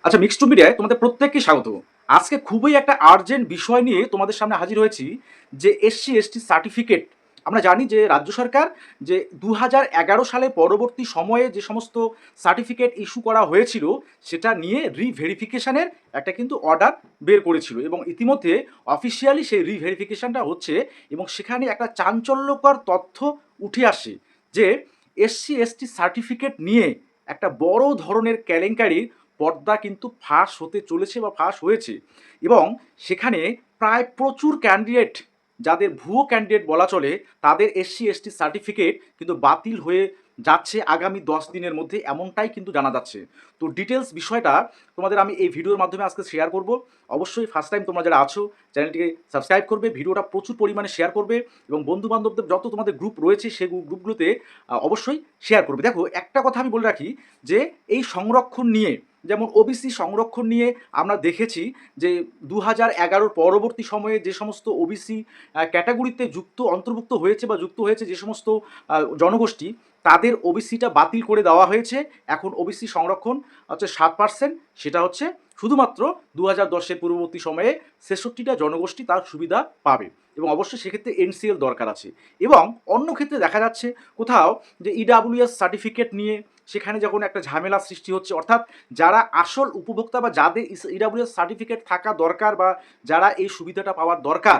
আচ্ছা, মিক্সড মিডিয়ায় তোমাদের প্রত্যেককে স্বাগত। আজকে খুবই একটা আর্জেন্ট বিষয় নিয়ে তোমাদের সামনে হাজির হয়েছি, যে এসসি এসটি সার্টিফিকেট। আমরা জানি যে রাজ্য সরকার যে 2011 সালে পরবর্তী সময়ে যে সমস্ত সার্টিফিকেট ইস্যু করা হয়েছিল সেটা নিয়ে রিভেরিফিকেশনের একটা কিন্তু অর্ডার বের করেছিল, এবং ইতিমধ্যে অফিসিয়ালি সেই রিভেরিফিকেশনটা হচ্ছে। এবং সেখানে একটা চাঞ্চল্যকর তথ্য উঠে আসে যে এসসি এসটি সার্টিফিকেট নিয়ে একটা বড় ধরনের কেলেঙ্কারির পর্দা কিন্তু ফাঁস হতে চলেছে বা ফাঁস হয়েছে। এবং সেখানে প্রায় প্রচুর ক্যান্ডিডেট, যাদের ভুয়ো ক্যান্ডিডেট বলা চলে, তাদের এসসি এসটি সার্টিফিকেট কিন্তু বাতিল হয়ে যাচ্ছে আগামী 10 দিনের মধ্যে, এমনটাই কিন্তু জানা যাচ্ছে। তো ডিটেলস বিষয়টা তোমাদের আমি এই ভিডিওর মাধ্যমে আজকে শেয়ার করব। অবশ্যই ফার্স্ট টাইম তোমরা যারা আছো চ্যানেলটিকে সাবস্ক্রাইব করবে, ভিডিওটা প্রচুর পরিমাণে শেয়ার করবে, এবং বন্ধু বান্ধবদের যত তোমাদের গ্রুপ রয়েছে সেই গ্রুপগুলোতে অবশ্যই শেয়ার করবে। দেখো, একটা কথা আমি বলে রাখি, যে এই সংরক্ষণ নিয়ে, যেমন ওবিসি সংরক্ষণ নিয়ে আমরা দেখেছি যে 2011 পরবর্তী সময়ে যে সমস্ত ওবিসি ক্যাটাগরিতে অন্তর্ভুক্ত হয়েছে বা যুক্ত হয়েছে যে সমস্ত জনগোষ্ঠী, তাদের ওবিসিটা বাতিল করে দেওয়া হয়েছে। এখন ওবিসি সংরক্ষণ হচ্ছে 7%, সেটা হচ্ছে শুধুমাত্র 2010-এর পূর্ববর্তী সময়ে 66টা জনগোষ্ঠী তার সুবিধা পাবে, এবং অবশ্যই সেক্ষেত্রে এনসিএল দরকার আছে। এবং অন্য ক্ষেত্রে দেখা যাচ্ছে কোথাও যে ইডাব্লিউএস সার্টিফিকেট নিয়ে সেখানে যখন একটা ঝামেলা সৃষ্টি হচ্ছে, অর্থাৎ যারা আসল উপভোক্তা বা যাদের ইডাব্লিউএস সার্টিফিকেট থাকা দরকার বা যারা এই সুবিধাটা পাওয়ার দরকার,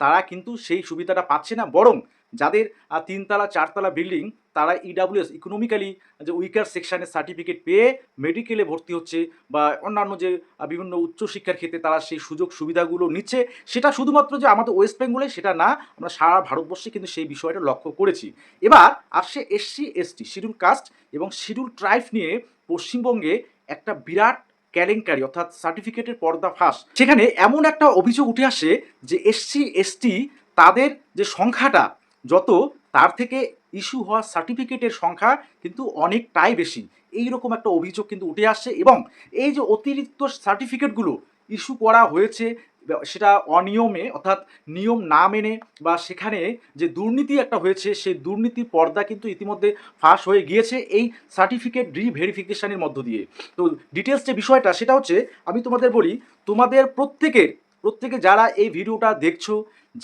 তারা কিন্তু সেই সুবিধাটা পাচ্ছে না, বরং যাদের 3 তলা 4 তলা বিল্ডিং, তারা ইডাব্লিউএস ইকোনমিক্যালি যে উইকার সেকশনের সার্টিফিকেট পেয়ে মেডিকেলে ভর্তি হচ্ছে বা অন্যান্য যে বিভিন্ন উচ্চশিক্ষার ক্ষেত্রে তারা সেই সুযোগ সুবিধাগুলো নিচ্ছে। সেটা শুধুমাত্র যে আমাদের ওয়েস্ট বেঙ্গলে সেটা না, আমরা সারা ভারতবর্ষে কিন্তু সেই বিষয়টা লক্ষ্য করেছি। এবার আসছে এসসি এসটি শিডিউল কাস্ট এবং শিডিউল ট্রাইব নিয়ে পশ্চিমবঙ্গে একটা বিরাট কেলেঙ্কারি, অর্থাৎ সার্টিফিকেটের পর্দাফাঁস। সেখানে এমন একটা অভিযোগ উঠে আসে যে এসসি এসটি তাদের যে সংখ্যাটা যত, তার থেকে ইস্যু হওয়া সার্টিফিকেটের সংখ্যা কিন্তু অনেকটাই বেশি। এই রকম একটা অভিযোগ কিন্তু উঠে আসছে, এবং এই যে অতিরিক্ত সার্টিফিকেটগুলো ইস্যু করা হয়েছে সেটা অনিয়মে, অর্থাৎ নিয়ম না মেনে, বা সেখানে যে দুর্নীতি একটা হয়েছে সেই দুর্নীতির পর্দা কিন্তু ইতিমধ্যে ফাঁস হয়ে গিয়েছে এই সার্টিফিকেট রিভেরিফিকেশনের মধ্য দিয়ে। তো ডিটেলস যে বিষয়টা সেটা হচ্ছে, আমি তোমাদের বলি, তোমাদের প্রত্যেকে যারা এই ভিডিওটা দেখছো,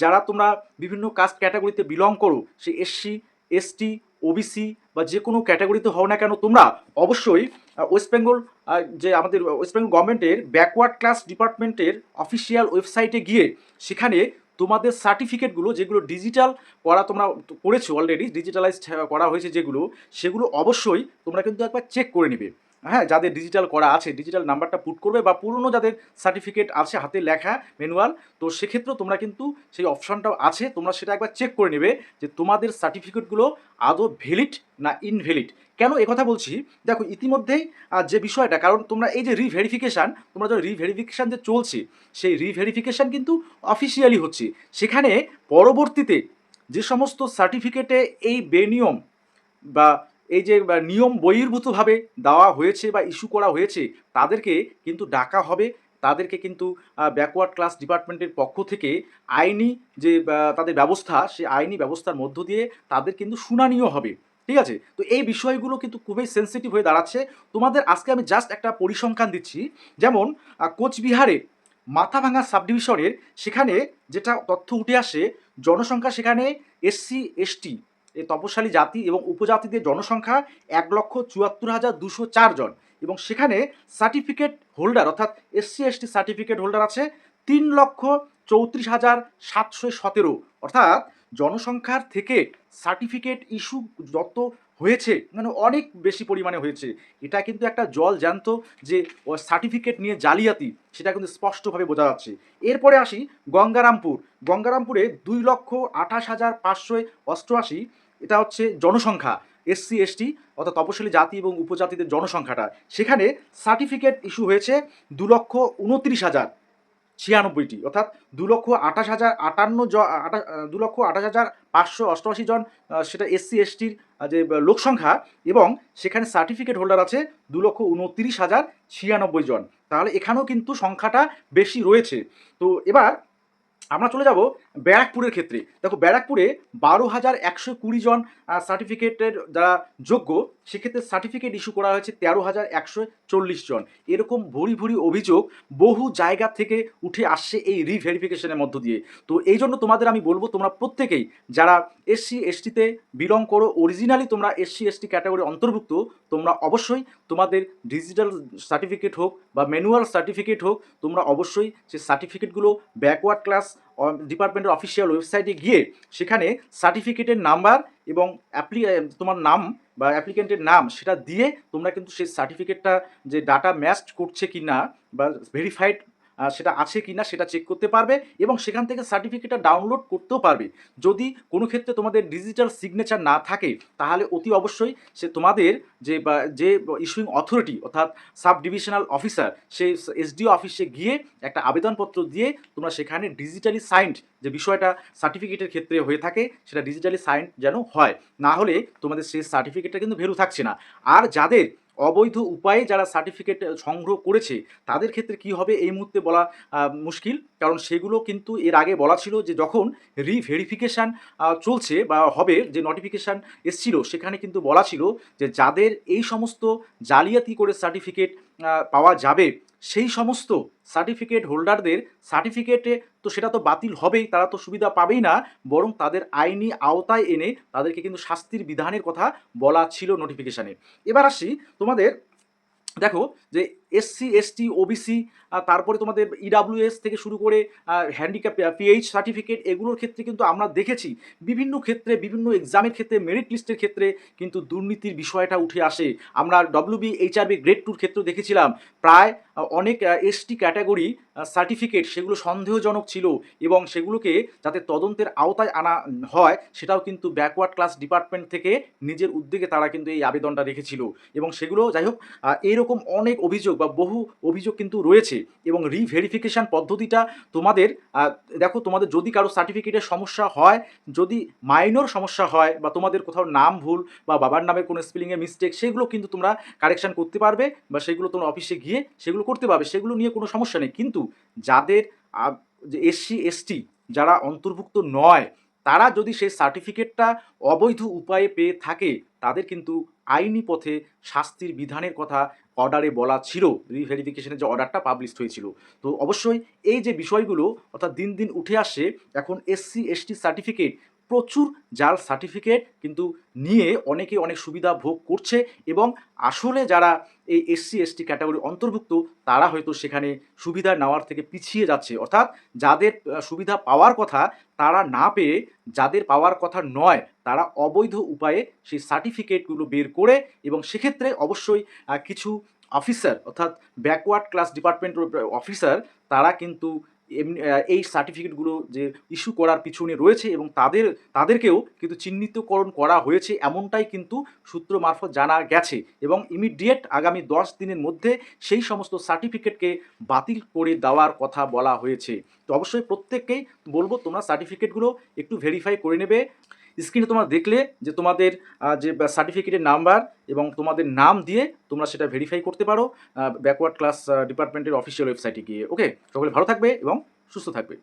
যারা তোমরা বিভিন্ন কাস্ট ক্যাটাগরিতে বিলং করো, সেই এসসি এসটি ওবিসি বা যে কোনো ক্যাটাগরিতে হও না কেন, তোমরা অবশ্যই ওয়েস্ট বেঙ্গল যে আমাদের ওয়েস্ট বেঙ্গল গভর্নমেন্টের ব্যাকওয়ার্ড ক্লাস ডিপার্টমেন্টের অফিসিয়াল ওয়েবসাইটে গিয়ে সেখানে তোমাদের সার্টিফিকেটগুলো যেগুলো ডিজিটাল করা তোমরা করেছো, অলরেডি ডিজিটালাইজড করা হয়েছে যেগুলো, সেগুলো অবশ্যই তোমরা কিন্তু একবার চেক করে নেবে। হ্যাঁ, যাদের ডিজিটাল করা আছে ডিজিটাল নাম্বারটা পুট করবে, বা পুরনো যাদের সার্টিফিকেট আছে হাতে লেখা ম্যানুয়াল, তো সেক্ষেত্রেও তোমরা কিন্তু সেই অপশনটাও আছে, তোমরা সেটা একবার চেক করে নেবে যে তোমাদের সার্টিফিকেটগুলো আদৌ ভ্যালিড না ইনভ্যালিড। কেন একথা বলছি, দেখো ইতিমধ্যেই যে বিষয়টা, কারণ তোমরা এই যে রিভেরিফিকেশান, তোমরা যে রিভেরিফিকেশান যে চলছে, সেই রিভেরিফিকেশান কিন্তু অফিসিয়ালি হচ্ছে। সেখানে পরবর্তীতে যে সমস্ত সার্টিফিকেটে এই বেনিয়ম বা এই যে নিয়ম বহির্ভূতভাবে দেওয়া হয়েছে বা ইস্যু করা হয়েছে, তাদেরকে কিন্তু ডাকা হবে। তাদেরকে কিন্তু ব্যাকওয়ার্ড ক্লাস ডিপার্টমেন্টের পক্ষ থেকে আইনি যে তাদের ব্যবস্থা, সেই আইনি ব্যবস্থার মধ্য দিয়ে তাদের কিন্তু শুনানিও হবে। ঠিক আছে, তো এই বিষয়গুলো কিন্তু খুবই সেন্সিটিভ হয়ে দাঁড়াচ্ছে। তোমাদের আজকে আমি জাস্ট একটা পরিসংখ্যান দিচ্ছি। যেমন কোচবিহারে মাথাভাঙা সাবডিভিশনের সেখানে যেটা তথ্য উঠে আসে, জনসংখ্যা সেখানে এসসি এসটি এই তপশালী জাতি এবং উপজাতিদের জনসংখ্যা 1,74,204 জন, এবং সেখানে সার্টিফিকেট হোল্ডার, অর্থাৎ এসসি এসটি সার্টিফিকেট হোল্ডার আছে 3,34,717। অর্থাৎ জনসংখ্যার থেকে সার্টিফিকেট ইস্যু যত হয়েছে, মানে অনেক বেশি পরিমাণে হয়েছে। এটা কিন্তু একটা জল জ্যান্ত যে সার্টিফিকেট নিয়ে জালিয়াতি, সেটা কিন্তু স্পষ্টভাবে বোঝা যাচ্ছে। এরপরে আসি গঙ্গারামপুরে 2,28,588, এটা হচ্ছে জনসংখ্যা এসসি এসটি অর্থাৎ তপশিলি জাতি এবং উপজাতিদের জনসংখ্যাটা। সেখানে সার্টিফিকেট ইস্যু হয়েছে 2,29,096টি, অর্থাৎ 2,28,058 জন, সেটা এসসি এসটির যে লোক সংখ্যা, এবং সেখানে সার্টিফিকেট হোল্ডার আছে 2,29,096 জন। তাহলে এখানেও কিন্তু সংখ্যাটা বেশি রয়েছে। তো এবার আমরা চলে যাব ব্যারাকপুরের ক্ষেত্রে। দেখো ব্যারাকপুরে ১২,১২০ জন সার্টিফিকেটের যারা যোগ্য, সেক্ষেত্রে সার্টিফিকেট ইস্যু করা হয়েছে ১৩,১৪০ জন। এরকম ভুরি ভুরি অভিযোগ বহু জায়গা থেকে উঠে আসছে এই রিভেরিফিকেশনের মধ্য দিয়ে। তো এই জন্য তোমাদের আমি বলবো, তোমরা প্রত্যেকেই যারা এসসি এসটিতে বিলং করো, অরিজিনালি তোমরা এসসি এসটি ক্যাটাগরির অন্তর্ভুক্ত, তোমরা অবশ্যই তোমাদের ডিজিটাল সার্টিফিকেট হোক বা ম্যানুয়াল সার্টিফিকেট হোক, তোমরা অবশ্যই সেই সার্টিফিকেটগুলো ব্যাকওয়ার্ড ক্লাস ডিপার্টমেন্টের অফিসিয়াল ওয়েবসাইটে গিয়ে সেখানে সার্টিফিকেটের নাম্বার এবং তোমার নাম বা অ্যাপ্লিকেন্টের নাম সেটা দিয়ে তোমরা কিন্তু সেই সার্টিফিকেটটা যে ডাটা ম্যাচ করছে কি না বা ভেরিফাইড সেটা আছে কি না সেটা চেক করতে পারবে এবং সেখান থেকে সার্টিফিকেটটা ডাউনলোড করতেও পারবে। যদি কোনো ক্ষেত্রে তোমাদের ডিজিটাল সিগনেচার না থাকে, তাহলে অতি অবশ্যই সে তোমাদের যে ইস্যুইং অথরিটি অর্থাৎ সাব ডিভিশনাল অফিসার, সেই এসডিও অফিসে গিয়ে একটা আবেদনপত্র দিয়ে তোমরা সেখানে ডিজিটালি সাইন্ড যে বিষয়টা সার্টিফিকেটের ক্ষেত্রে হয়ে থাকে, সেটা ডিজিটালি সাইন্ড যেন হয়, না হলে তোমাদের সেই সার্টিফিকেটটা কিন্তু ভ্যালু থাকছে না। আর যাদের অবৈধ উপায়ে যারা সার্টিফিকেট সংগ্রহ করেছে তাদের ক্ষেত্রে কি হবে এই মুহূর্তে বলা মুশকিল, কারণ সেগুলো কিন্তু এর আগে বলা ছিল যে যখন রিভেরিফিকেশান চলছে বা হবে, যে নোটিফিকেশান এসছিল সেখানে কিন্তু বলা ছিল যে যাদের এই সমস্ত জালিয়াতি করে সার্টিফিকেট পাওয়া যাবে, সেই সমস্ত সার্টিফিকেট হোল্ডারদের সার্টিফিকেটে তো সেটা তো বাতিল হবেই, তারা তো সুবিধা পাবেই না, বরং তাদের আইনি আওতায় এনে তাদেরকে কিন্তু শাস্তির বিধানের কথা বলা ছিল নোটিফিকেশানে। এবার আসি তোমাদের, দেখো যে এসসি এসটি ওবিসি, তারপরে তোমাদের ইডাব্লিউএস থেকে শুরু করে হ্যান্ডিক্যাপ পিএইচ সার্টিফিকেট, এগুলোর ক্ষেত্রে কিন্তু আমরা দেখেছি বিভিন্ন ক্ষেত্রে বিভিন্ন এক্সামের ক্ষেত্রে মেরিট লিস্টের ক্ষেত্রে কিন্তু দুর্নীতির বিষয়টা উঠে আসে। আমরা ডব্লিউবি এইচআরবি গ্রেড টুর ক্ষেত্রেও দেখেছিলাম প্রায় অনেক এসটি ক্যাটাগরি সার্টিফিকেট সেগুলো সন্দেহজনক ছিল এবং সেগুলোকে যাতে তদন্তের আওতায় আনা হয় সেটাও কিন্তু ব্যাকওয়ার্ড ক্লাস ডিপার্টমেন্ট থেকে নিজের উদ্যোগে তারা কিন্তু এই আবেদনটা রেখেছিল এবং সেগুলো যাই হোক এইরকম অনেক অভিযোগ বা বহু অভিযোগ কিন্তু রয়েছে। এবং রিভেরিফিকেশান পদ্ধতিটা তোমাদের দেখো, তোমাদের যদি কারো সার্টিফিকেটের সমস্যা হয়, যদি মাইনর সমস্যা হয় বা তোমাদের কোথাও নাম ভুল বা বাবার নামে কোনো স্পেলিংয়ের মিস্টেক, সেগুলো কিন্তু তোমরা কারেকশান করতে পারবে বা সেগুলো তোমরা অফিসে গিয়ে সেগুলো করতে পারবে, সেগুলো নিয়ে কোনো সমস্যা নেই। কিন্তু যাদের যে এসসি এসটি যারা অন্তর্ভুক্ত নয়, তারা যদি সেই সার্টিফিকেটটা অবৈধ উপায়ে পেয়ে থাকে, তাদের কিন্তু আইনি পথে শাস্তির বিধানের কথা অর্ডারে বলা ছিল, রিভেরিফিকেশনের যে অর্ডারটা পাবলিশড হয়েছিল। তো অবশ্যই এই যে বিষয়গুলো অর্থাৎ দিন দিন উঠে আসছে, এখন এসসি এসটি সার্টিফিকেট, প্রচুর জাল সার্টিফিকেট কিন্তু নিয়ে অনেকে অনেক সুবিধা ভোগ করছে এবং আসলে যারা এই এসসি এসটি ক্যাটাগরির অন্তর্ভুক্ত তারা হয়তো সেখানে সুবিধা নেওয়ার থেকে পিছিয়ে যাচ্ছে, অর্থাৎ যাদের সুবিধা পাওয়ার কথা তারা না পেয়ে যাদের পাওয়ার কথা নয় তারা অবৈধ উপায়ে সেই সার্টিফিকেটগুলো বের করে, এবং সেক্ষেত্রে অবশ্যই কিছু অফিসার অর্থাৎ ব্যাকওয়ার্ড ক্লাস ডিপার্টমেন্টের অফিসার তারা কিন্তু এমনি এই সার্টিফিকেটগুলো যে ইস্যু করার পিছনে রয়েছে এবং তাদেরকেও কিন্তু চিহ্নিতকরণ করা হয়েছে, এমনটাই কিন্তু সূত্র মারফত জানা গেছে এবং ইমিডিয়েট আগামী 10 দিনের মধ্যে সেই সমস্ত সার্টিফিকেটকে বাতিল করে দেওয়ার কথা বলা হয়েছে। তো অবশ্যই প্রত্যেককেই বলবো তোমরা সার্টিফিকেটগুলো একটু ভেরিফাই করে নেবে। স্ক্রিনে তোমরা দেখলে যে তোমাদের যে সার্টিফিকেটের নাম্বার এবং তোমাদের নাম দিয়ে তোমরা সেটা ভেরিফাই করতে পারো ব্যাকওয়ার্ড ক্লাস ডিপার্টমেন্টের অফিসিয়াল ওয়েবসাইটে গিয়ে। ওকে, সকলে ভালো থাকবে এবং সুস্থ থাকবে।